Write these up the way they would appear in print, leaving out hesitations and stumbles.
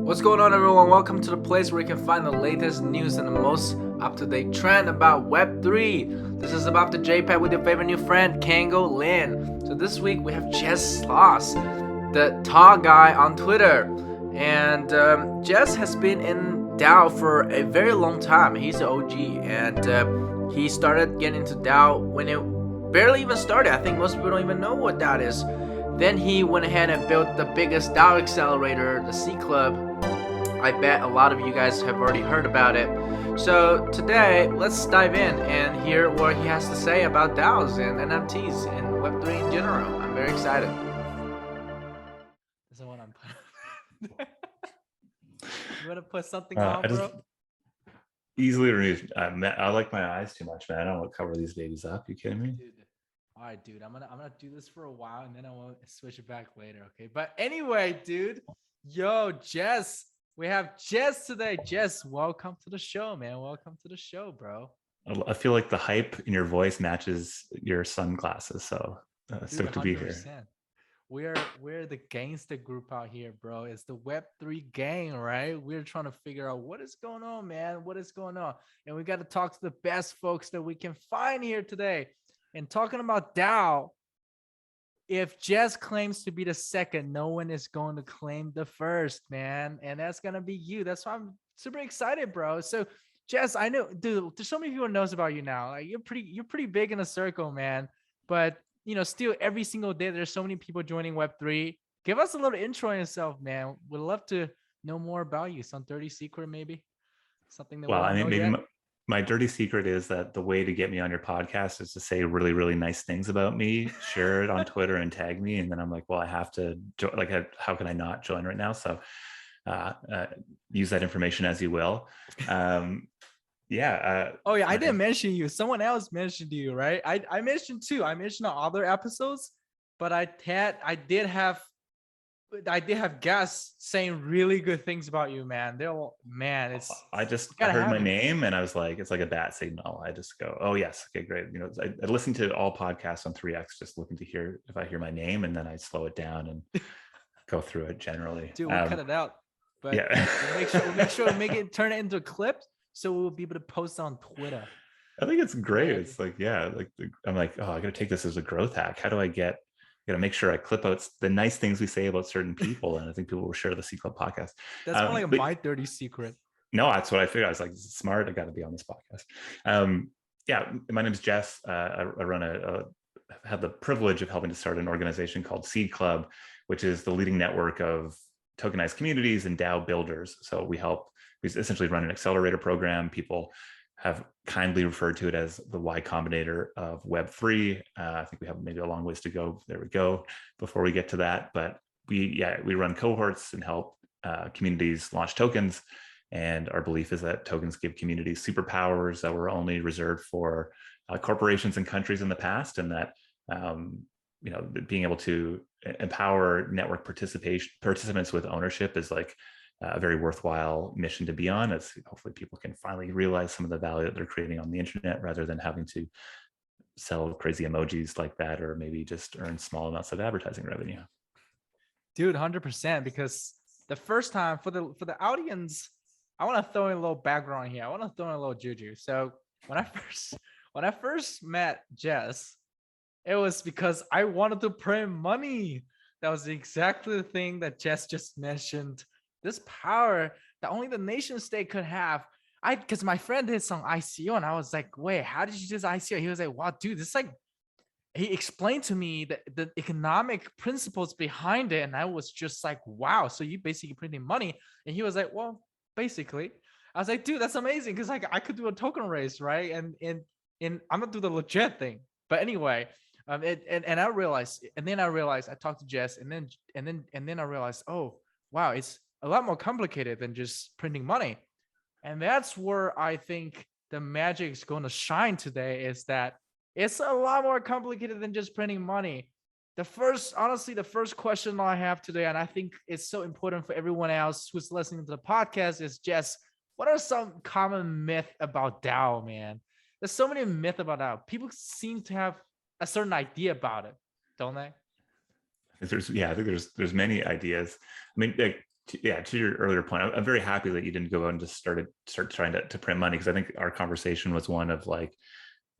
What's going on, everyone? Welcome to the place where you can find the latest news and the most up-to-date trend about Web3. This is Above The Jpeg with your favorite new friend, Kango Lin. So this week we have Jess Sloss, the tall guy on Twitter. And Jess has been in DAO for a very long time. He's an OG, and he started getting into DAO when it barely even started. I think most people don't even know what that is. Then he went ahead and built the biggest DAO accelerator, the C Club. I bet a lot of you guys have already heard about it. So today, let's dive in and hear what he has to say about DAOs and NFTs and Web3 in general. I'm very excited. This is what I'm putting. You want to put something on, bro? Easily removed. I like my eyes too much, man. I don't want to cover these babies up. You kidding me? Dude. All right, dude. I'm gonna do this for a while and then I will switch it back later. Okay. But anyway, dude. Yo, Jess. We have Jess today. Jess, welcome to the show, man. Welcome to the show, bro. I feel like the hype in your voice matches your sunglasses, so stoked to be here. We're the gangster group out here, bro. It's the Web3 gang, right? We're trying to figure out what is going on, man. What is going on? And we got to talk to the best folks that we can find here today. And talking about DAO, if Jess claims to be the second, no one is going to claim the first, man. And that's going to be you. That's why I'm super excited, bro. So Jess, I know, dude, there's so many people knows about you now. Like you're pretty big in a circle, man. But still every single day, there's so many people joining Web3. Give us a little intro on yourself, man. We'd love to know more about you. Some dirty secret, maybe something that. Well, I mean, maybe my dirty secret is that the way to get me on your podcast is to say really, really nice things about me, share it on Twitter and tag me. And then I'm like, well, I have to like, how can I not join right now? So use that information as you will. I didn't mention you. Someone else mentioned you, right? I mentioned too. I mentioned on other episodes, but I did have guests saying really good things about you, man. I heard my name and I was like, it's like a bat signal. I just go, oh yes, okay, great. I listen to all podcasts on 3x, just looking to hear if I hear my name, and then I slow it down and go through it generally. Dude, we'll cut it out, but yeah, we'll make it turn it into a clip, so we'll be able to post on Twitter. I think it's great. It's like, yeah, I'm like, oh, I gotta take this as a growth hack. How do I gotta make sure I clip out the nice things we say about certain people, and I think people will share the C Club podcast. That's more like my dirty secret. No, that's what I figured. I was like, this is smart. I got to be on this podcast. Yeah, my name is Jess. I have the privilege of helping to start an organization called C Club, which is the leading network of tokenized communities and DAO builders. So we essentially run an accelerator program. People have kindly referred to it as the Y Combinator of Web3. I think we have maybe a long ways to go. There we go before we get to that. But we run cohorts and help communities launch tokens. And our belief is that tokens give communities superpowers that were only reserved for corporations and countries in the past, and that being able to empower network participants with ownership is like a very worthwhile mission to be on. As hopefully people can finally realize some of the value that they're creating on the internet, rather than having to sell crazy emojis like that, or maybe just earn small amounts of advertising revenue. Dude, 100%. Because the first time for the audience, I want to throw in a little background here. I want to throw in a little juju. So when I first met Jess, it was because I wanted to print money. That was exactly the thing that Jess just mentioned. This power that only the nation state could have. Because my friend did some ICO, and I was like, wait, how did you do this ICO? He was like, wow, dude, this is like, he explained to me the economic principles behind it. And I was just like, wow, so you basically printing money. And he was like, well, basically. I was like, dude, that's amazing. Because like I could do a token race, right? And I'm gonna do the legit thing. But anyway, and I realized, I talked to Jess, and then I realized, oh wow, it's a lot more complicated than just printing money. And that's where I think the magic is going to shine today, is that it's a lot more complicated than just printing money. The first question I have today, and I think it's so important for everyone else who's listening to the podcast, is, Jess, what are some common myths about DAO, man? There's so many myths about DAO. People seem to have a certain idea about it, don't they? I think there's many ideas. I mean, to your earlier point, I'm very happy that you didn't go out and just start trying to print money, because I think our conversation was one of like,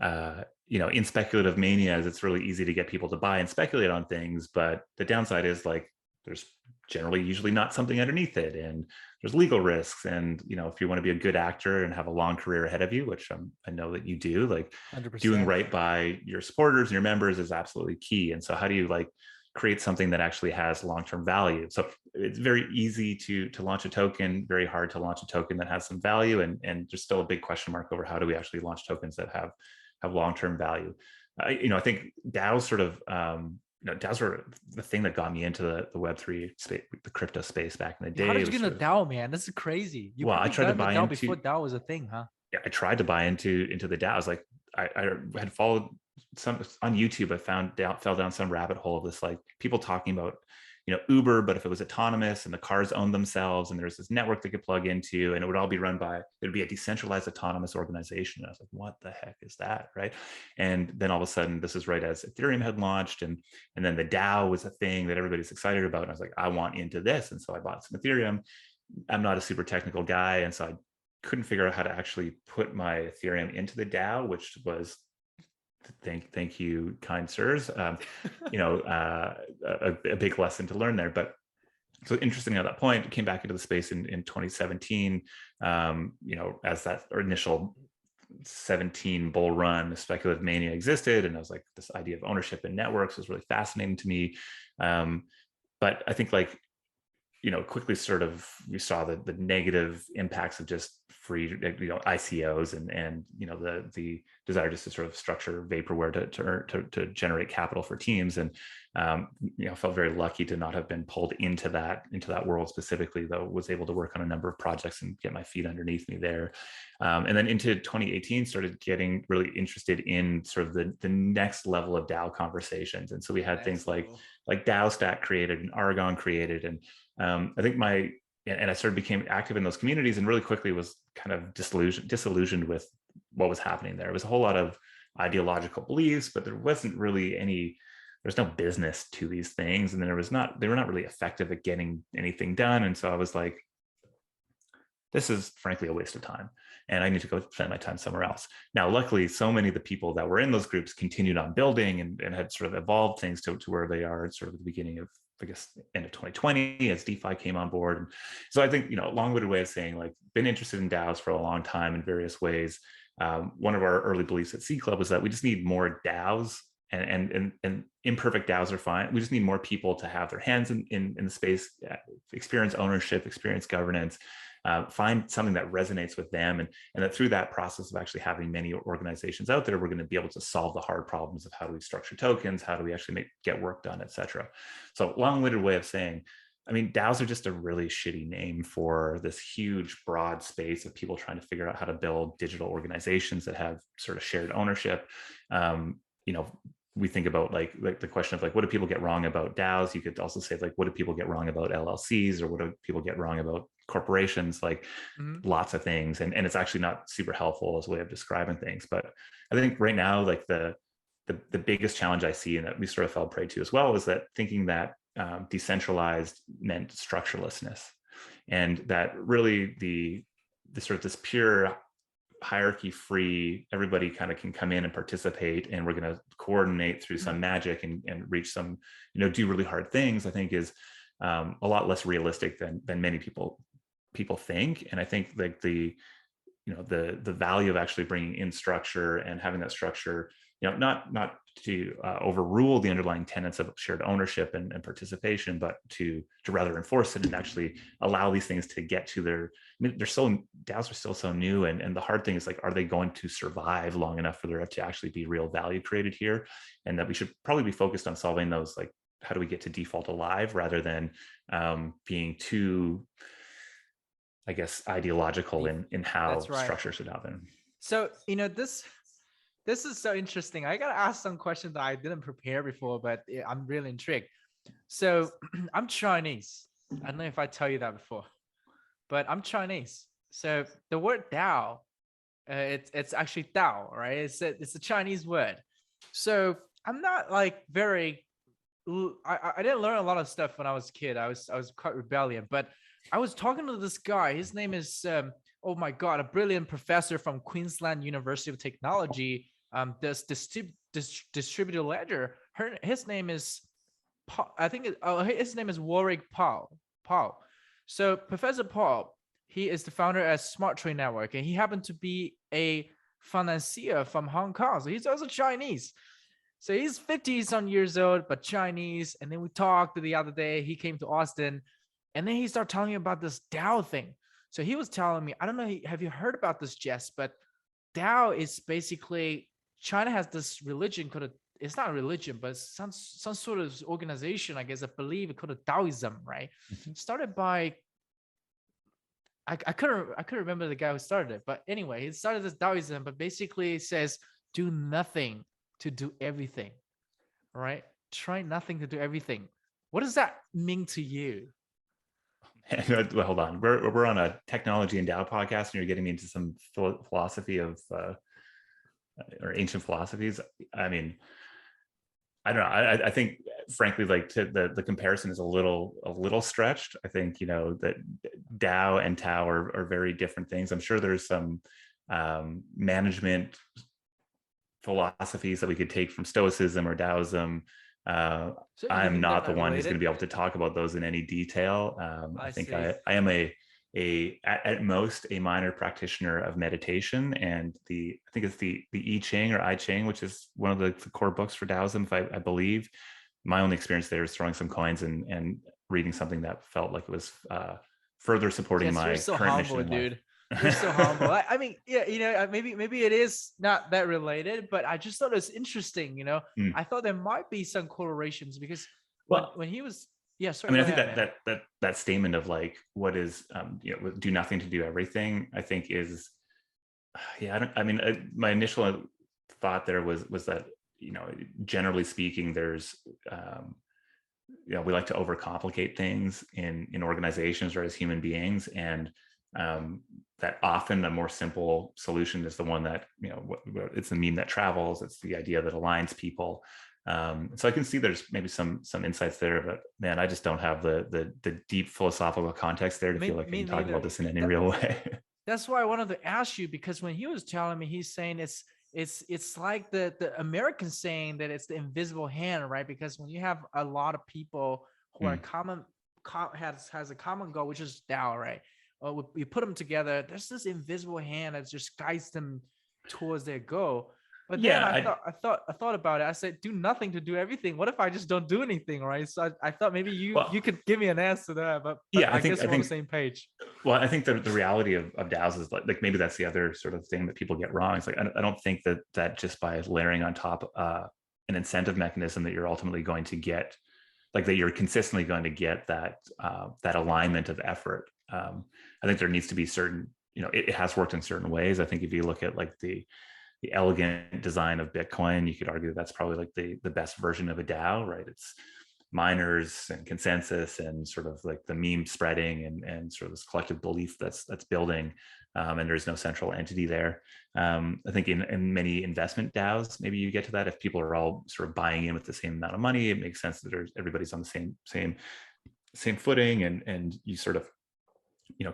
in speculative manias, it's really easy to get people to buy and speculate on things, but the downside is like there's generally usually not something underneath it, and there's legal risks, and if you want to be a good actor and have a long career ahead of you, which I know that you do, like 100%. doing right by your supporters and your members is absolutely key. And so how do you like create something that actually has long-term value? So it's very easy to launch a token, very hard to launch a token that has some value, and there's still a big question mark over how do we actually launch tokens that have long-term value. I think DAOs sort of DAOs were the thing that got me into the Web3 space, the crypto space back in the day. How did you get into DAO, man? This is crazy. Well, I tried to buy into before DAO was a thing, huh? Yeah, I tried to buy into the DAOs. Like I had followed some on YouTube. I fell down some rabbit hole of this, like people talking about Uber, but if it was autonomous and the cars owned themselves, and there's this network they could plug into, and it would all be run by, it'd be a decentralized autonomous organization. And I was like, what the heck is that, right? And then all of a sudden, this is right as Ethereum had launched, and then the DAO was a thing that everybody's excited about. And I was like, I want into this, and so I bought some Ethereum. I'm not a super technical guy, and so I couldn't figure out how to actually put my Ethereum into the DAO, which was, thank you, kind sirs. A big lesson to learn there. But so interesting at that point, came back into the space in 2017, as that initial 17 bull run, the speculative mania existed. And I was like, this idea of ownership in networks was really fascinating to me. But I think like, quickly sort of we saw the negative impacts of just free, ICOs and the desire just to sort of structure vaporware to generate capital for teams. And felt very lucky to not have been pulled into that world specifically, though was able to work on a number of projects and get my feet underneath me there. And then into 2018 started getting really interested in sort of the next level of DAO conversations. And so we had things like DAO Stack created and Aragon created, and I think I became active in those communities, and really quickly was kind of disillusioned with what was happening there. It was a whole lot of ideological beliefs, but there wasn't really there's no business to these things. And then they were not really effective at getting anything done. And so I was like, this is frankly a waste of time, and I need to go spend my time somewhere else. Now, luckily, so many of the people that were in those groups continued on building and had sort of evolved things to where they are sort of at the beginning of, I guess, end of 2020 as DeFi came on board. And so I think, long-winded way of saying, like, been interested in DAOs for a long time in various ways. One of our early beliefs at Seed Club was that we just need more DAOs, and imperfect DAOs are fine. We just need more people to have their hands in the space, experience ownership, experience governance, find something that resonates with them, and that through that process of actually having many organizations out there, we're going to be able to solve the hard problems of how do we structure tokens, how do we actually get work done, et cetera. So long-winded way of saying, I mean, DAOs are just a really shitty name for this huge, broad space of people trying to figure out how to build digital organizations that have sort of shared ownership. We think about like the question of like, what do people get wrong about DAOs? You could also say like, what do people get wrong about LLCs, or what do people get wrong about corporations? Like lots of things. And it's actually not super helpful as a way of describing things. But I think right now, like the biggest challenge I see, and that we sort of fell prey to as well, is that thinking that decentralized meant structurelessness, and that really the sort of this pure hierarchy free, everybody kind of can come in and participate, and we're going to coordinate through some magic and reach some, do really hard things, I think is a lot less realistic than many people think. And I think like the value of actually bringing in structure and having that structure, not to overrule the underlying tenets of shared ownership and participation, but to rather enforce it and actually allow these things to get to their, DAOs are still so new. And the hard thing is like, are they going to survive long enough for there to actually be real value created here? And that we should probably be focused on solving those, like, how do we get to default alive, rather than being too, I guess, ideological in how structure should happen. So, this is so interesting. I got to ask some questions that I didn't prepare before, but I'm really intrigued. So I'm Chinese. I don't know if I tell you that before, but I'm Chinese. So the word DAO, it's actually Dao, right? It's a Chinese word. So I'm not like very I didn't learn a lot of stuff when I was a kid. I was quite rebellion, but I was talking to this guy. His name is oh my god, a brilliant professor from Queensland University of Technology. This distributed ledger. His name is Paul, I think his name is Warwick Paul. Paul. So Professor Paul, he is the founder at Smart Trade Network, and he happened to be a financier from Hong Kong. So he's also Chinese. So he's 50 some years old, but Chinese. And then we talked the other day. He came to Austin, and then he started telling me about this DAO thing. So he was telling me, I don't know, have you heard about this, Jess? But DAO is basically China has this religion called it's not a religion, but it's some sort of organization, I guess. I believe it called a Taoism, right? Mhm. Started by I couldn't remember the guy who started it, but anyway, he started this Taoism, but basically it says do nothing to do everything, right? Try nothing to do everything. What does that mean to you? Well, hold on. We're on a technology and DAO podcast, and you're getting me into some philosophy of or ancient philosophies. I mean, I don't know. I think, frankly, like the comparison is a little stretched. I think that DAO and Tao are very different things. I'm sure there's some management philosophies that we could take from Stoicism or Taoism. So you I'm think not they're the one who's going to related? be able to talk about those in any detail. I I think see. I am at most a minor practitioner of meditation, and I think it's the I Ching or I Ching, which is one of the core books for Taoism, if I believe. My only experience there is throwing some coins and reading something that felt like it was further supporting Jess, you're my so current mission humble, in life. dude. You're so humble. I mean, yeah, maybe it is not that related, but I just thought it was interesting. Mm. I thought there might be some correlations because Well, when he was, yeah, I sorry, mean, go I think ahead, man. that statement of like what is do nothing to do everything, I think is yeah. I mean, my initial thought there was that generally speaking, there's we like to overcomplicate things in organizations or as human beings, and that often a more simple solution is the one that it's the meme that travels. It's the idea that aligns people. So I can see there's maybe some insights there, but man, I just don't have the deep philosophical context there to feel like I Me can talk about neither. this in any That, real way. that's why I wanted to ask you because when he was telling me, he's saying it's like the American saying that it's the invisible hand, right? Because when you have a lot of people who are Mm. has a common goal, which is DAO, right? We put them together. There's this invisible hand that just guides them towards their goal. But then Yeah, I thought about it. I said, do nothing to do everything. What if I just don't do anything, right? So I thought maybe you well, could give me an answer to that. But yeah, I I guess we're on the think same page. well, I think the reality of DAOs is like maybe that's the other sort of thing that people get wrong. It's like I don't think that just by layering on top an incentive mechanism that you're ultimately going to get, like that you're consistently going to get that alignment of effort. I think there needs to be certain, it has worked in certain ways. I think if you look at like the elegant design of Bitcoin, you could argue that's probably like the best version of a DAO, right? It's miners and consensus and sort of like the meme spreading and sort of this collective belief that's building, and there's no central entity there. I think in many investment DAOs, maybe you get to that if people are all sort of buying in with the same amount of money. It makes sense that everybody's on the same footing, and you sort of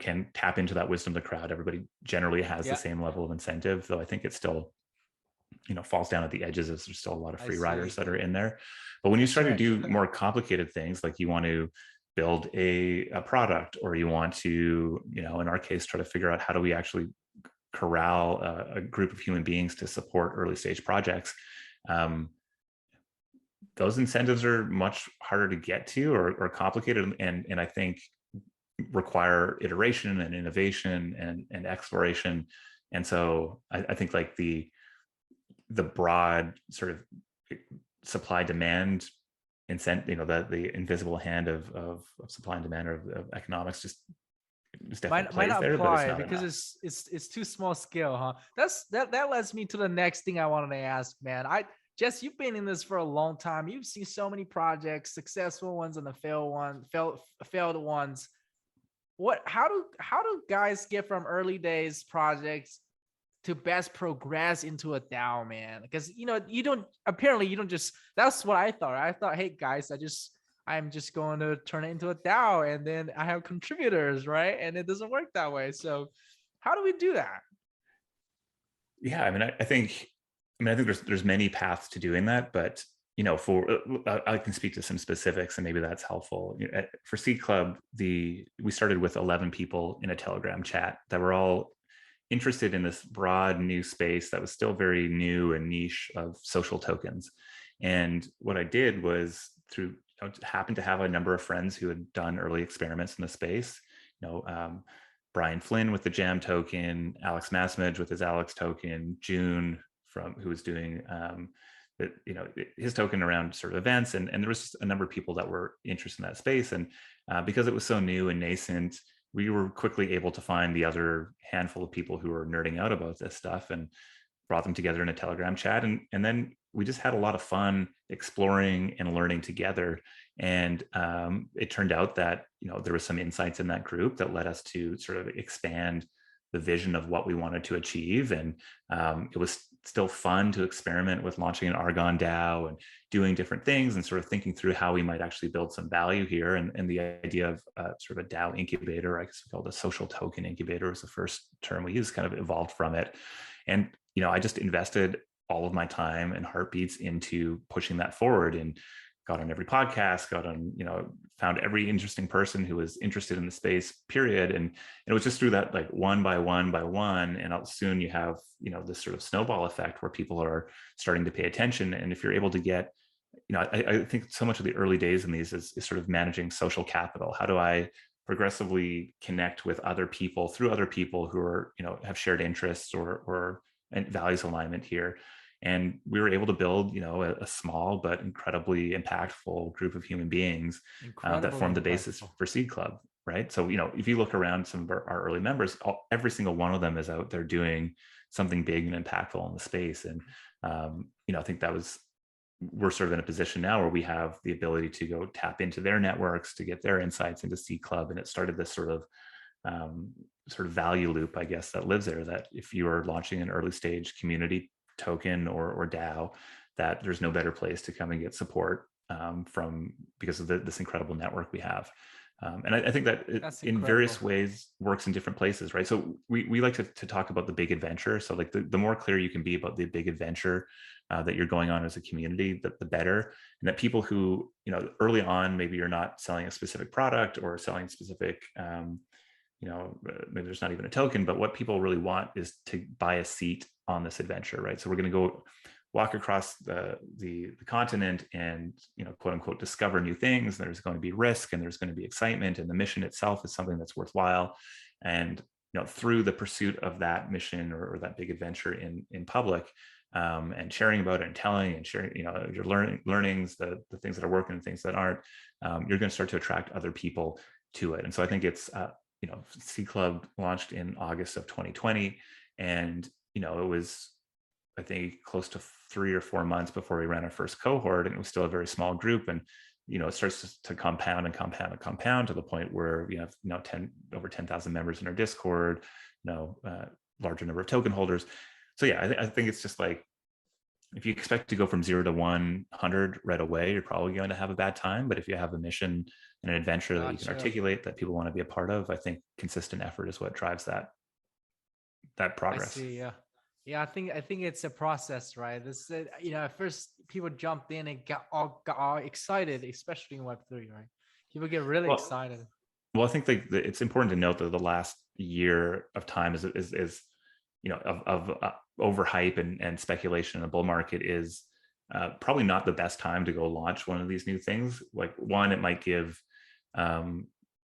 can tap into that wisdom of the crowd. Everybody generally has the Yeah, same level of incentive, though I think it still falls down at the edges as there's still a lot of I free riders see. that are in there. But when you That's start to right. do more complicated things, like you want to build a product, or you want to, in our case, try to figure out how do we actually corral a group of human beings to support early stage projects, those incentives are much harder to get to, or complicated, and I think require iteration and innovation and exploration. And so I think like the broad sort of supply demand incentive, the invisible hand of supply and demand of economics just definitely Might plays not there, but it's apply not because enough. it's too small scale, huh? That lets me to the next thing I wanted to ask, man. Jess, you've been in this for a long time. You've seen so many projects, successful ones and the failed ones. How do guys get from early days projects to best progress into a DAO, man? Because you don't apparently you don't just that's what I thought. I thought, hey guys, I'm just going to turn it into a DAO and then I have contributors, right? And it doesn't work that way. So how do we do that? Yeah, I mean, I think there's many paths to doing that, but for I can speak to some specifics, and maybe that's helpful. For Seed Club, we started with 11 people in a Telegram chat that were all interested in this broad new space that was still very new and niche of social tokens. And what I did was happened to have a number of friends who had done early experiments in the space. Brian Flynn with the Jam token, Alex Masmage with his Alex token, June who was doing his token around sort of events, and there was just a number of people that were interested in that space. And because it was so new and nascent, we were quickly able to find the other handful of people who were nerding out about this stuff and brought them together in a Telegram chat. And then we just had a lot of fun exploring and learning together. And it turned out that, there was some insights in that group that led us to sort of expand the vision of what we wanted to achieve. And it was still fun to experiment with launching an Argon DAO and doing different things and sort of thinking through how we might actually build some value here. And the idea of sort of a DAO incubator, I guess we called a social token incubator, was the first term we used, kind of evolved from it. And, I just invested all of my time and heartbeats into pushing that forward, and got on every podcast, found every interesting person who was interested in the space, period. And it was just through that, like one by one by one. And soon you have, this sort of snowball effect where people are starting to pay attention. And if you're able to get, I think so much of the early days in these is sort of managing social capital. How do I progressively connect with other people through other people who are, have shared interests or values alignment here? And we were able to build, a small but incredibly impactful group of human beings that formed the basis for Seed Club, right? So, if you look around some of our early members, every single one of them is out there doing something big and impactful in the space. And, I think we're sort of in a position now where we have the ability to go tap into their networks to get their insights into Seed Club. And it started this sort of value loop, I guess, that lives there, that if you are launching an early stage community token or DAO, that there's no better place to come and get support from, because of this incredible network we have. And I think that in various ways works in different places, right? So we like to talk about the big adventure. So like the more clear you can be about the big adventure that you're going on as a community, the better. And that people who, early on, maybe you're not selling a specific product or selling specific, maybe there's not even a token, but what people really want is to buy a seat on this adventure, right? So we're going to go walk across the continent and, quote unquote, discover new things. There's going to be risk and there's going to be excitement, and the mission itself is something that's worthwhile. And, through the pursuit of that mission or that big adventure in public, and sharing about it and telling and sharing, your learnings, the things that are working and things that aren't, you're going to start to attract other people to it. And so I think it's, Seed Club launched in August of 2020. And, it was, I think, close to 3 or 4 months before we ran our first cohort, and it was still a very small group. And, it starts to compound and compound and compound to the point where we have, over 10,000 members in our Discord, larger number of token holders. So yeah, I think it's just like, if you expect to go from 0 to 100 right away, you're probably going to have a bad time. But if you have a mission and an adventure that you can articulate, that people want to be a part of, I think consistent effort is what drives that progress. I see, yeah. Yeah, I think it's a process, right? This, at first people jumped in and got all excited, especially in Web3, right? People get really excited. Well, I think it's important to note that the last year of time is of overhype and speculation in the bull market is probably not the best time to go launch one of these new things. Like, one, it might give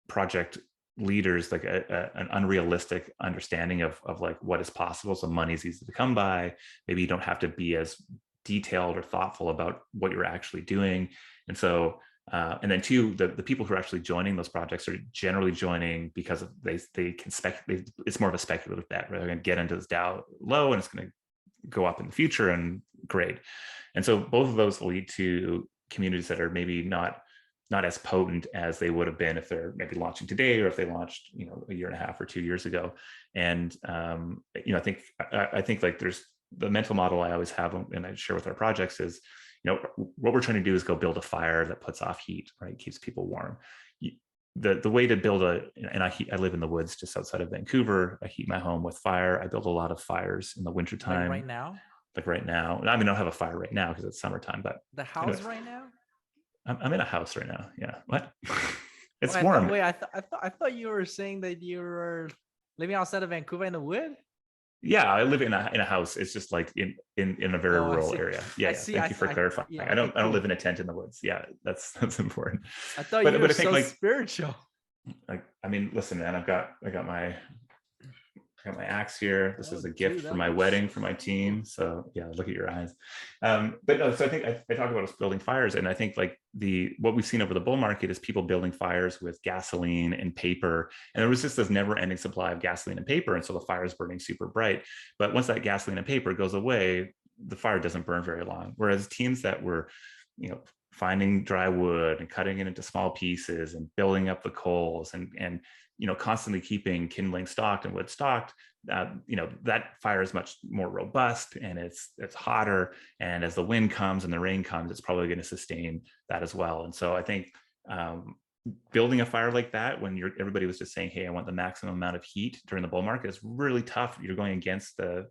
project leaders like an unrealistic understanding of like what is possible. So money's easy to come by. Maybe you don't have to be as detailed or thoughtful about what you're actually doing. And so and then two, the people who are actually joining those projects are generally joining because they can speculate. It's more of a speculative bet, right? They're going to get into this DAO low and it's going to go up in the future, and great. And so both of those lead to communities that are maybe not not as potent as they would have been if they're maybe launching today, or if they launched, a year and a half or 2 years ago. And I think like there's the mental model I always have, and I share with our projects is, what we're trying to do is go build a fire that puts off heat, right? Keeps people warm. The way to build and I live in the woods just outside of Vancouver. I heat my home with fire. I build a lot of fires in the wintertime. Like right now? Like right now. I mean, I don't have a fire right now because it's summertime, but the house right now? I'm in a house right now. Yeah. What? It's wait, warm. I thought you were saying that you were living outside of Vancouver in the wood. Yeah, I live in a house. It's just like in a very rural area. Yeah, Thank you for clarifying. Yeah, I don't okay, cool. live in a tent in the woods. Yeah, that's important. I thought you were I think, so like, spiritual. Like, I mean, listen, man, I got my axe here. This is a gift for my wedding for my team. So yeah, look at your eyes. But no, so I think I talk about us building fires, and I think like what we've seen over the bull market is people building fires with gasoline and paper, and there was just this never-ending supply of gasoline and paper, and so the fire is burning super bright. But once that gasoline and paper goes away, the fire doesn't burn very long. Whereas teams that were, finding dry wood and cutting it into small pieces and building up the coals and constantly keeping kindling stocked and wood stocked, that fire is much more robust, and it's hotter, and as the wind comes and the rain comes, it's probably going to sustain that as well. And so I think building a fire like that when everybody was just saying, hey, I want the maximum amount of heat during the bull market, is really tough. You're going against the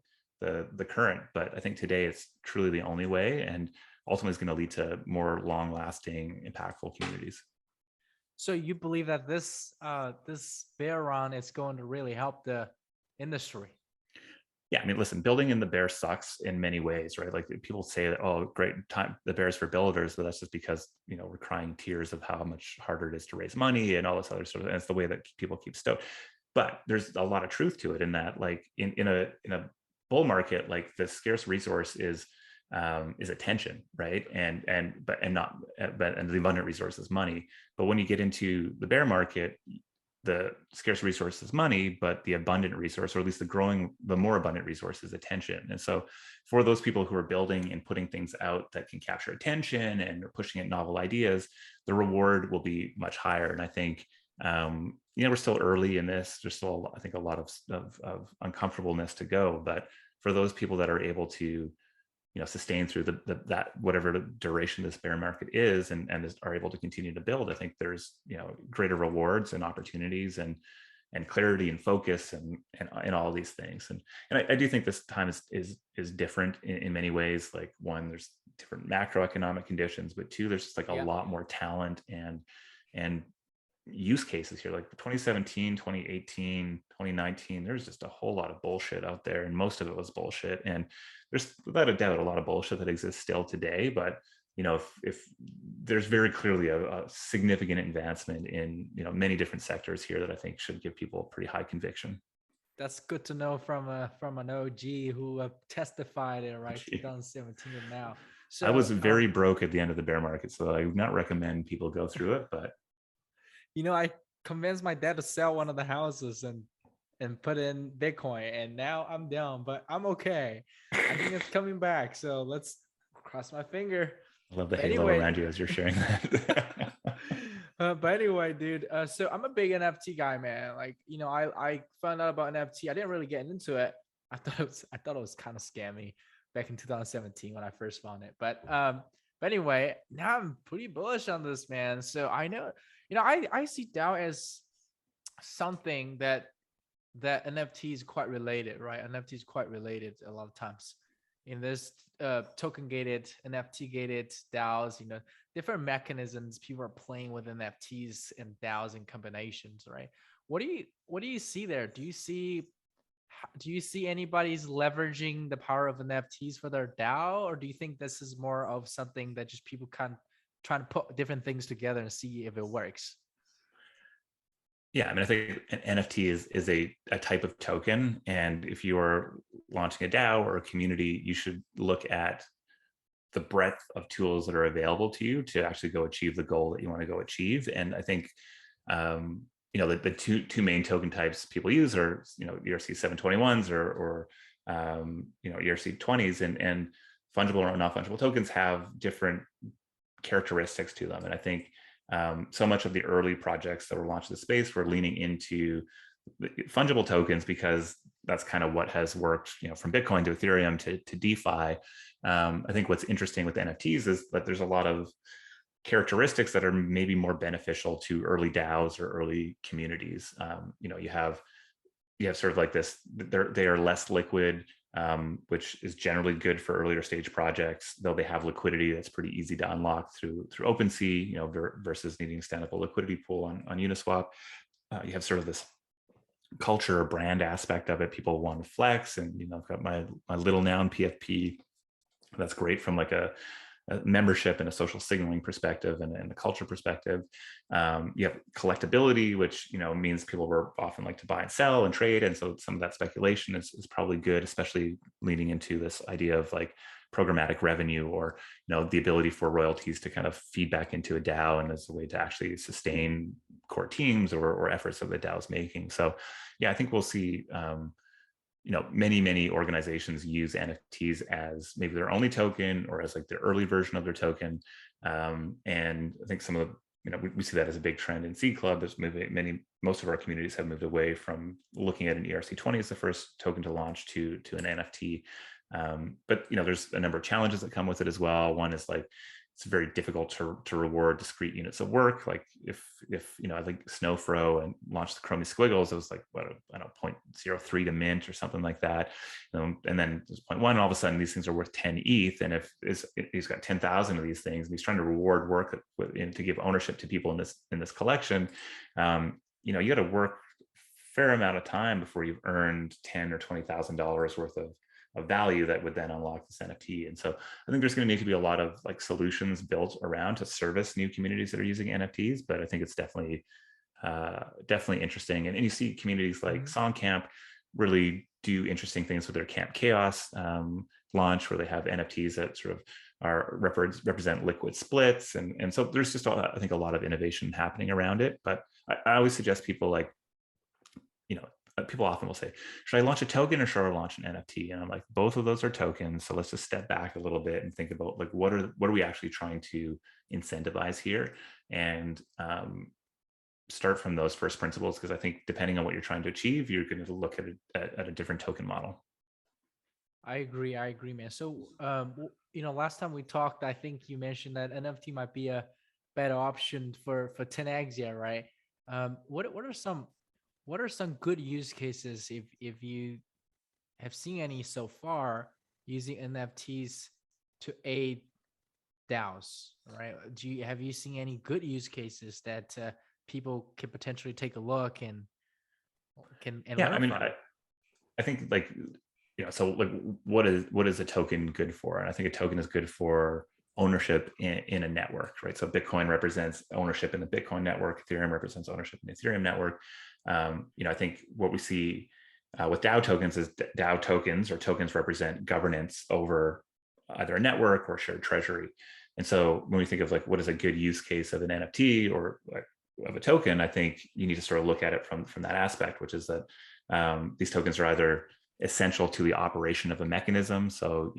current. But I think today it's truly the only way, and ultimately is going to lead to more long-lasting, impactful communities. So you believe that this bear run is going to really help the industry? Yeah, I mean, listen, building in the bear sucks in many ways, right? Like people say that, oh, great time, the bear's for builders, but that's just because, we're crying tears of how much harder it is to raise money and all this other sort of, and it's the way that people keep stoked. But there's a lot of truth to it in that, like in a bull market, like the scarce resource is attention, right? And the abundant resource is money. But when you get into the bear market, the scarce resource is money, but the abundant resource, or at least the more abundant resource, is attention. And so for those people who are building and putting things out that can capture attention and are pushing at novel ideas, the reward will be much higher. And I think, we're still early in this. There's still, I think, a lot of uncomfortableness to go. But for those people that are able to sustain through that whatever the duration this bear market is, and are able to continue to build, I think there's greater rewards and opportunities and clarity and focus and all these things. And I do think this time is different in many ways. Like, one, there's different macroeconomic conditions, but two, there's just like a lot more talent and use cases here. Like 2017, 2018, 2019, there's just a whole lot of bullshit out there, and most of it was bullshit. And there's without a doubt a lot of bullshit that exists still today, but if there's very clearly a significant advancement in many different sectors here that I think should give people a pretty high conviction. That's good to know from an OG who testified it, right? 2017 and now. So I was very broke at the end of the bear market, so I would not recommend people go through it. But I convinced my dad to sell one of the houses and put in Bitcoin, and now I'm down, but I'm okay. I think it's coming back. So let's cross my finger. I love the halo around you as you're sharing that. But anyway, dude, so I'm a big NFT guy, man. Like, I found out about NFT. I didn't really get into it. I thought it was kind of scammy back in 2017 when I first found it. But anyway, now I'm pretty bullish on this, man. So I know, I see DAO as something that NFT is quite related, right? NFT is quite related a lot of times. In this token gated, NFT gated DAOs, different mechanisms, people are playing with NFTs and DAOs in combinations, right? What do you see there? Do you see anybody's leveraging the power of NFTs for their DAO, or do you think this is more of something that just people can try to put different things together and see if it works? Yeah, I mean, I think an NFT is a type of token. And if you are launching a DAO or a community, you should look at the breadth of tools that are available to you to actually go achieve the goal that you want to go achieve. And I think, the two main token types people use are, ERC 721s or ERC 20s, and fungible or non-fungible tokens have different characteristics to them. And I think so much of the early projects that were launched in the space were leaning into fungible tokens because that's kind of what has worked, from Bitcoin to Ethereum to DeFi. I think what's interesting with NFTs is that there's a lot of characteristics that are maybe more beneficial to early DAOs or early communities. You have sort of like this, they are less liquid, which is generally good for earlier stage projects, though they have liquidity that's pretty easy to unlock through OpenSea, versus needing to stand up a liquidity pool on Uniswap. You have sort of this culture or brand aspect of it. People want to flex, and I've got my little noun PFP. That's great from like a membership and a social signaling perspective and a culture perspective. You have collectability, which means people were often like to buy and sell and trade, and so some of that speculation is probably good, especially leading into this idea of like programmatic revenue, or the ability for royalties to kind of feed back into a DAO and as a way to actually sustain core teams or efforts that the DAO is making. So yeah, I think we'll see many organizations use NFTs as maybe their only token or as like the early version of their token. And I think some of the, we see that as a big trend in Seed Club. There's most of our communities have moved away from looking at an ERC20 as the first token to launch to an NFT. But there's a number of challenges that come with it as well. One is like, it's very difficult to reward discrete units of work. Like if I think Snowfro and launched the Chromie Squiggles, it was like, what, I don't know, 0.03 to mint or something like that. And then there's 0.1, and all of a sudden these things are worth 10 ETH. And if he's got 10,000 of these things, and he's trying to reward work to give ownership to people in this collection, you got to work a fair amount of time before you've earned $10,000 or $20,000 worth of value that would then unlock this NFT. And so I think there's going to need to be a lot of like solutions built around to service new communities that are using NFTs. But I think it's definitely interesting. And you see communities like Songcamp really do interesting things with their Camp Chaos launch, where they have NFTs that sort of represent liquid splits. And so there's just, I think, a lot of innovation happening around it. But I always suggest people like, people often will say, should I launch a token or should I launch an NFT? And I'm like, both of those are tokens. So let's just step back a little bit and think about like, what are we actually trying to incentivize here? And start from those first principles, because I think depending on what you're trying to achieve, you're going to look at a different token model. I agree, man. So, last time we talked, I think you mentioned that NFT might be a better option for 10x, yeah, right? What are some good use cases if you have seen any so far using NFTs to aid DAOs, right? Have you seen any good use cases that people can potentially take a look and yeah, learn I mean, from? I think like, so like what is a token good for? And I think a token is good for ownership in a network, right? So Bitcoin represents ownership in the Bitcoin network. Ethereum represents ownership in the Ethereum network. I think what we see with DAO tokens is DAO tokens, or tokens, represent governance over either a network or shared treasury. And so when we think of like, what is a good use case of an NFT or like of a token, I think you need to sort of look at it from that aspect, which is that these tokens are either essential to the operation of a mechanism. So,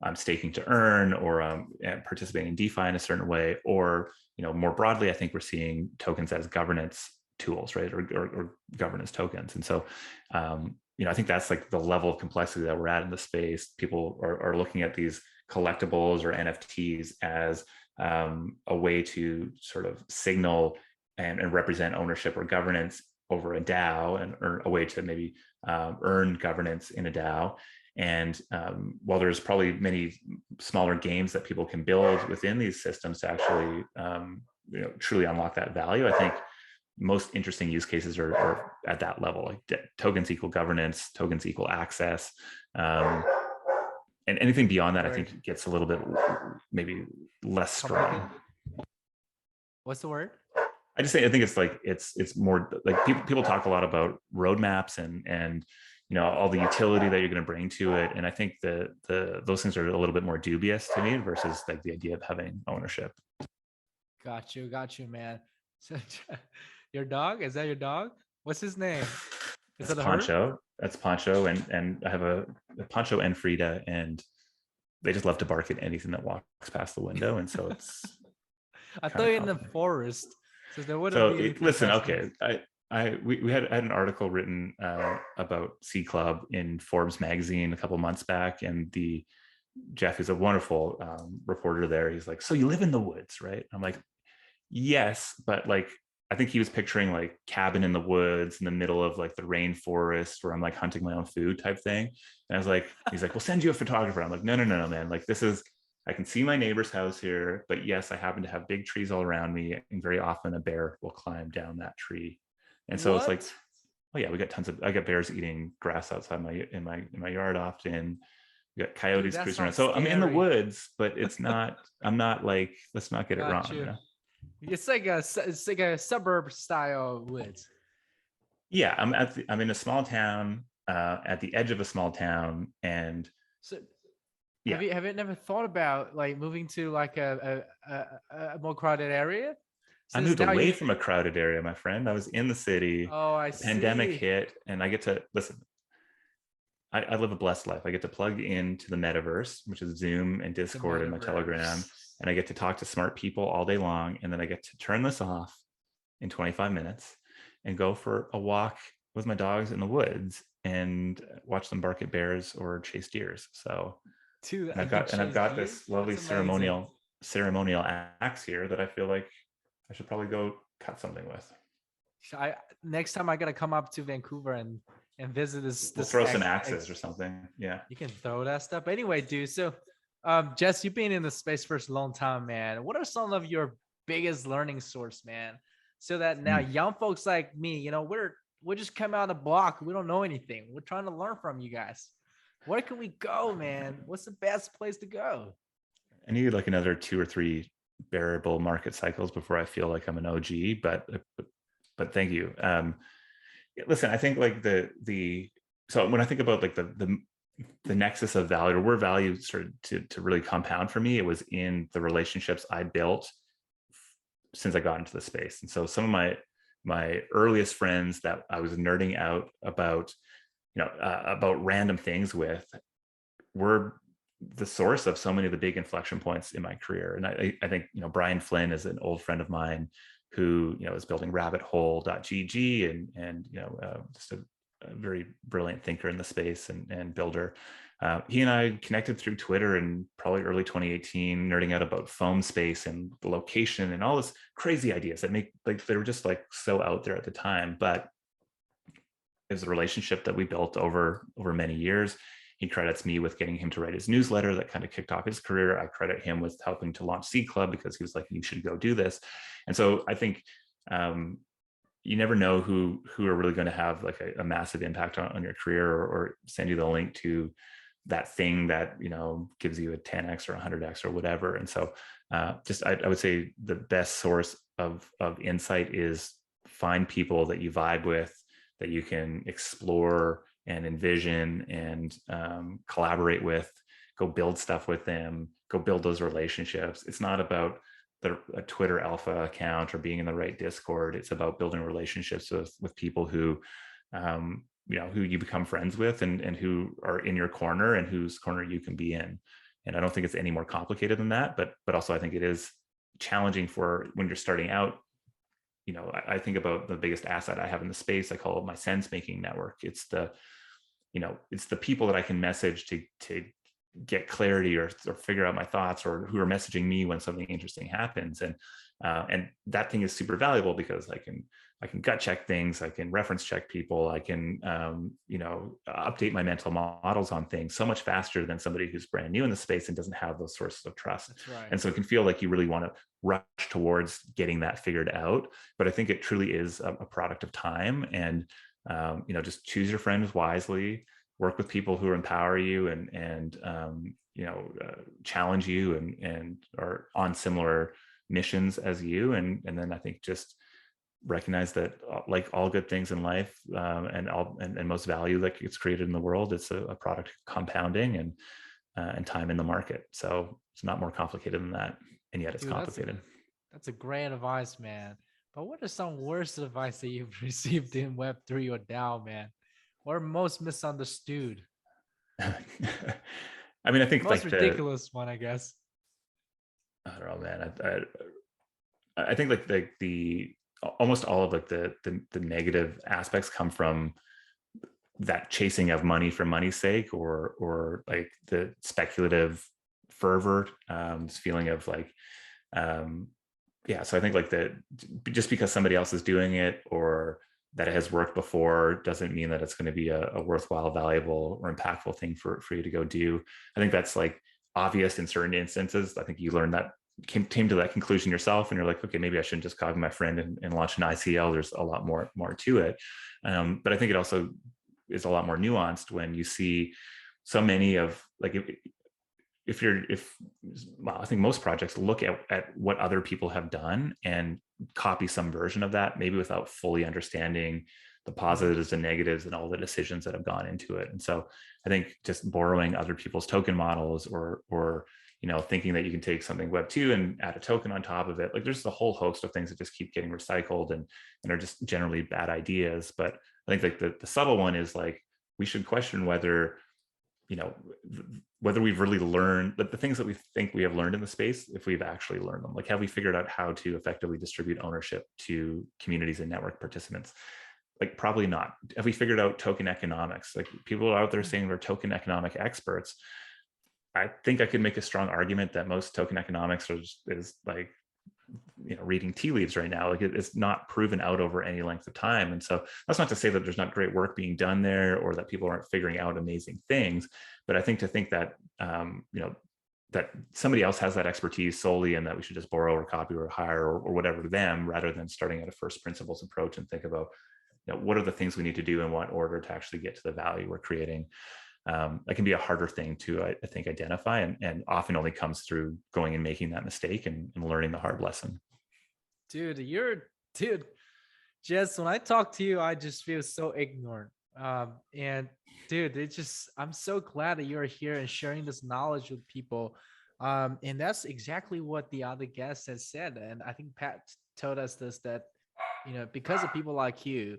I'm staking to earn, or participating in DeFi in a certain way, or, more broadly, I think we're seeing tokens as governance tools, right? Or governance tokens. And so, I think that's like the level of complexity that we're at in the space. People are looking at these collectibles or NFTs as a way to sort of signal and represent ownership or governance over a DAO, and or a way to maybe earn governance in a DAO. And while there's probably many smaller games that people can build within these systems to actually truly unlock that value, I think most interesting use cases are at that level. Like tokens equal governance, tokens equal access, and anything beyond that, I think gets a little bit maybe less strong. What's the word? I think it's like it's more like people talk a lot about roadmaps and all the utility that you're going to bring to it, and I think those things are a little bit more dubious to me versus like the idea of having ownership. Got you, man. So, your dog, is that your dog? What's his name? Is it Poncho? That's Poncho, and I have a Poncho and Frida, and they just love to bark at anything that walks past the window, and so it's I kind thought of you're in the complicated. forest, so there wouldn't So be anything listen, catching you. okay, I had an article written about C Club in Forbes magazine a couple months back, and the Jeff is a wonderful reporter there. He's like, "So you live in the woods, right?" I'm like, "Yes," but like I think he was picturing like cabin in the woods in the middle of like the rainforest where I'm like hunting my own food type thing. And I was like, he's like, "We'll send you a photographer." I'm like, no, man. Like this is, I can see my neighbor's house here, but yes, I happen to have big trees all around me, and very often a bear will climb down that tree. And so it's like, What? oh yeah, we got tons of, I got bears eating grass outside my yard often. We got Dude, coyotes that cruising around. sounds So I'm in the scary. woods, but it's not, I'm not like, let's not get it Got wrong, you you. know? It's like a suburb style woods. Yeah, I'm in a small town, at the edge of a small town, and So yeah, have you never thought about like moving to like a more crowded area? I Since moved now away you from a crowded area, my friend. I was in the city. oh I The pandemic see. hit, and I get to listen. I live a blessed life. I get to plug into the metaverse, which is Zoom and The Discord and my Telegram, metaverse. and I get to talk to smart people all day long. And then I get to turn this off in 25 minutes and go for a walk with my dogs in the woods and watch them bark at bears or chase deers. So, Dude, and you I've chase got deers? this lovely That's amazing. ceremonial axe here that I feel like I should probably go cut something with. I next time I gotta come up to Vancouver and visit We'll this throw some X, axes or X. something. Yeah. You can throw that stuff. But anyway, dude. So, Jess, you've been in the space for a long time, man. What are some of your biggest learning source, man? So that now Mm. young folks like me, you know, we're just coming out of the block. We don't know anything. We're trying to learn from you guys. Where can we go, man? What's the best place to go? I need like another 2 or 3 bearable market cycles before I feel like I'm an OG. But thank you. Listen, I think like the so when I think about like the nexus of value, or where value started to really compound for me, it was in the relationships I built since I got into the space. And so some of my earliest friends that I was nerding out about, about random things with, were the source of so many of the big inflection points in my career. And I think, Brian Flynn is an old friend of mine who, is building rabbithole.gg and just a very brilliant thinker in the space and builder. He and I connected through Twitter in probably early 2018, nerding out about foam space and the location and all this crazy ideas that make, like, they were just like so out there at the time. But it was a relationship that we built over many years. He credits me with getting him to write his newsletter that kind of kicked off his career. I credit him with helping to launch C Club because he was like, "You should go do this." And so I think you never know who are really going to have like a massive impact on your career, or send you the link to that thing that gives you a 10x or 100x or whatever. And so I would say the best source of insight is find people that you vibe with, that you can explore and envision and collaborate with. Go build stuff with them. Go build those relationships. It's not about a Twitter alpha account or being in the right Discord. It's about building relationships with people who who you become friends with, and who are in your corner and whose corner you can be in. And I don't think it's any more complicated than that, but also I think it is challenging for when you're starting out. I think about the biggest asset I have in the space. I call it my sense making network. It's the people that I can message to get clarity, or figure out my thoughts, or who are messaging me when something interesting happens. And that thing is super valuable because I can gut check things. I can reference check people. I can, update my mental models on things so much faster than somebody who's brand new in the space and doesn't have those sources of trust. That's right. And so it can feel like you really want to rush towards getting that figured out. But I think it truly is a product of time. And, just choose your friends wisely, work with people who empower you and challenge you and are on similar missions as you. And then I think just recognize that, like all good things in life, and most value that gets created in the world, it's a product of compounding and time in the market. So it's not more complicated than that, and yet it's Dude, complicated. that's a great advice, man. But what are some worst advice that you've received in Web3 or DAO, man? Or most misunderstood? I mean, I think Most like ridiculous one, I guess. I don't know, man. I think like the almost all of like the negative aspects come from that chasing of money for money's sake, or like the speculative fervor, this feeling of like, yeah. So I think like just because somebody else is doing it or that it has worked before doesn't mean that it's going to be a worthwhile, valuable, or impactful thing for you to go do. I think that's like obvious in certain instances. I think you learn that, came to that conclusion yourself, and you're like, okay, maybe I shouldn't just copy my friend and launch an ICL. There's a lot more to it. But I think it also is a lot more nuanced when you see so many of like, well, I think most projects look at what other people have done and copy some version of that, maybe without fully understanding the positives and negatives and all the decisions that have gone into it. And so I think just borrowing other people's token models, or thinking that you can take something Web2 and add a token on top of it, like there's a whole host of things that just keep getting recycled and are just generally bad ideas. But I think like the subtle one is like, we should question whether we've really learned the things that we think we have learned in the space, if we've actually learned them. Like, have we figured out how to effectively distribute ownership to communities and network participants? Like, probably not. Have we figured out token economics? Like, people are out there saying they're token economic experts. I think I could make a strong argument that most token economics is like, reading tea leaves right now. Like, it's not proven out over any length of time. And so that's not to say that there's not great work being done there, or that people aren't figuring out amazing things. But I think to think that, that somebody else has that expertise solely, and that we should just borrow or copy or hire or whatever them, rather than starting at a first principles approach and think about, what are the things we need to do in what order to actually get to the value we're creating. That can be a harder thing to, I think, identify, and often only comes through going and making that mistake and learning the hard lesson. Dude, Jess, when I talk to you, I just feel so ignorant. And dude, I'm so glad that you're here and sharing this knowledge with people. And that's exactly what the other guest has said. And I think Pat told us this, that, because of people like you,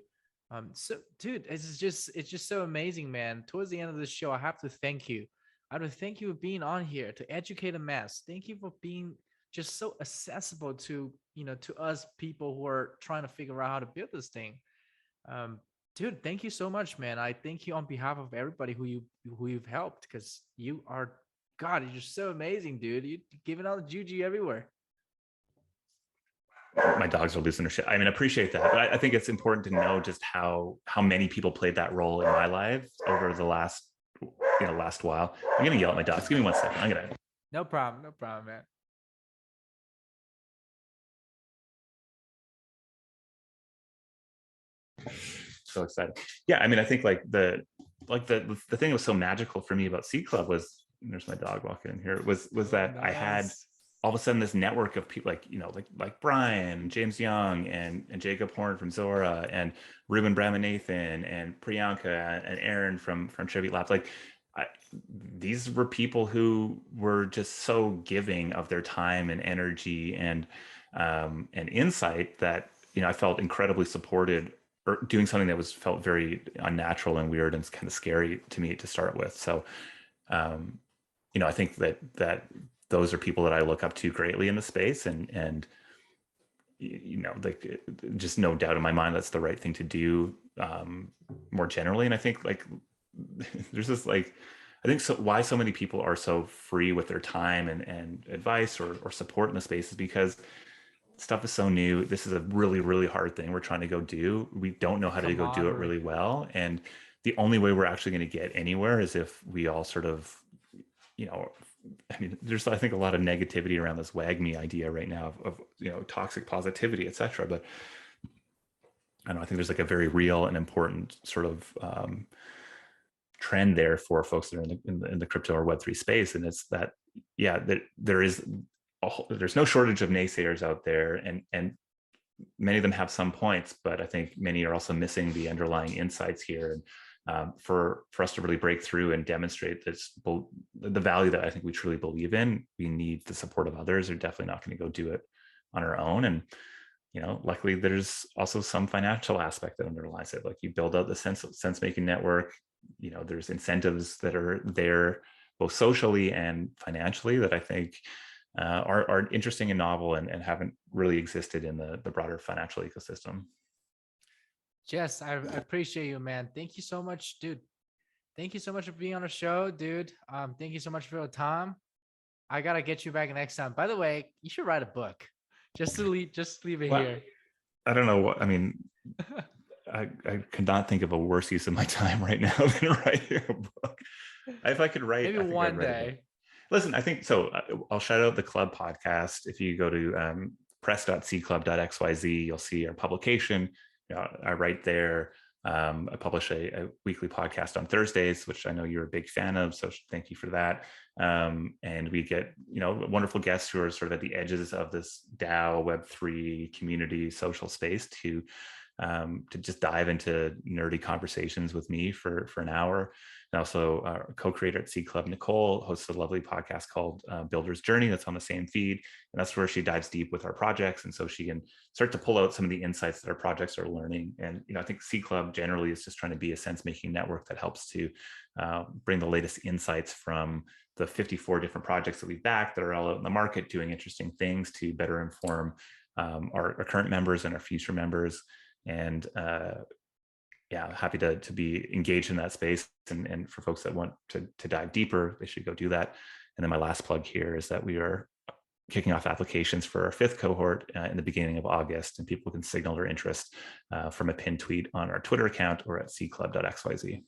so dude, it's just so amazing, man. Towards the end of the show, I have to thank you. I have to thank you for being on here to educate a mass. Thank you for being just so accessible to, to us people who are trying to figure out how to build this thing. Dude, thank you so much, man. I thank you on behalf of everybody who you've helped, because God, you're just so amazing, dude. You're giving out the juju everywhere. My dogs are losing their shit. I mean, I appreciate that, but I think it's important to know just how many people played that role in my life over the last while. I'm gonna yell at my dogs. Give me 1 second. I'm gonna. No problem, man. So excited. Yeah, I mean, I think like the thing that was so magical for me about Seed Club was, there's my dog walking in here, was that I had all of a sudden this network of people like Brian, James Young, and Jacob Horn from Zora, and Ruben Brahmanathan, and Priyanka, and Aaron from Tribute Labs. Like, these were people who were just so giving of their time and energy and insight that, I felt incredibly supported, or doing something that felt very unnatural and weird and kind of scary to me to start with. So, I think that those are people that I look up to greatly in the space, and like, just no doubt in my mind that's the right thing to do, more generally. And I think like there's this like, I think so why so many people are so free with their time and advice or support in the space is because stuff is so new. This is a really, really hard thing we're trying to go do. We don't know how to go do it really well. And the only way we're actually going to get anywhere is if we all sort of, I mean, there's, I think, a lot of negativity around this wag me idea right now of toxic positivity, et cetera. But I don't know, I think there's like a very real and important sort of trend there for folks that are in the crypto or Web3 space. And it's that, yeah, that there's no shortage of naysayers out there, and many of them have some points, but I think many are also missing the underlying insights here. And for us to really break through and demonstrate the value that I think we truly believe in, we need the support of others. We're definitely not going to go do it on our own. And luckily there's also some financial aspect that underlies it. Like, you build out the sense making network, there's incentives that are there both socially and financially that I think are interesting and novel and haven't really existed in the broader financial ecosystem. Jess, I appreciate you, man. Thank you so much, dude. Thank you so much for being on the show, dude. Thank you so much for your time. I gotta get you back next time. By the way, you should write a book. Just leave it Well, here. I don't know what I mean. I could not think of a worse use of my time right now than writing a book. If I could write, Maybe I think one I'd write a book. day. Listen, I think so. I'll shout out the club podcast. If you go to press.cclub.xyz, you'll see our publication. I write there. I publish a weekly podcast on Thursdays, which I know you're a big fan of. So thank you for that. And we get, wonderful guests who are sort of at the edges of this DAO Web3 community social space to just dive into nerdy conversations with me for an hour. And also our co-creator at C Club, Nicole, hosts a lovely podcast called Builder's Journey that's on the same feed. And that's where she dives deep with our projects. And so she can start to pull out some of the insights that our projects are learning. And, I think C Club generally is just trying to be a sense-making network that helps to bring the latest insights from the 54 different projects that we back that are all out in the market doing interesting things to better inform our current members and our future members. And happy to be engaged in that space. And for folks that want to dive deeper, they should go do that. And then my last plug here is that we are kicking off applications for our 5th cohort in the beginning of August, and people can signal their interest from a pinned tweet on our Twitter account or at cclub.xyz.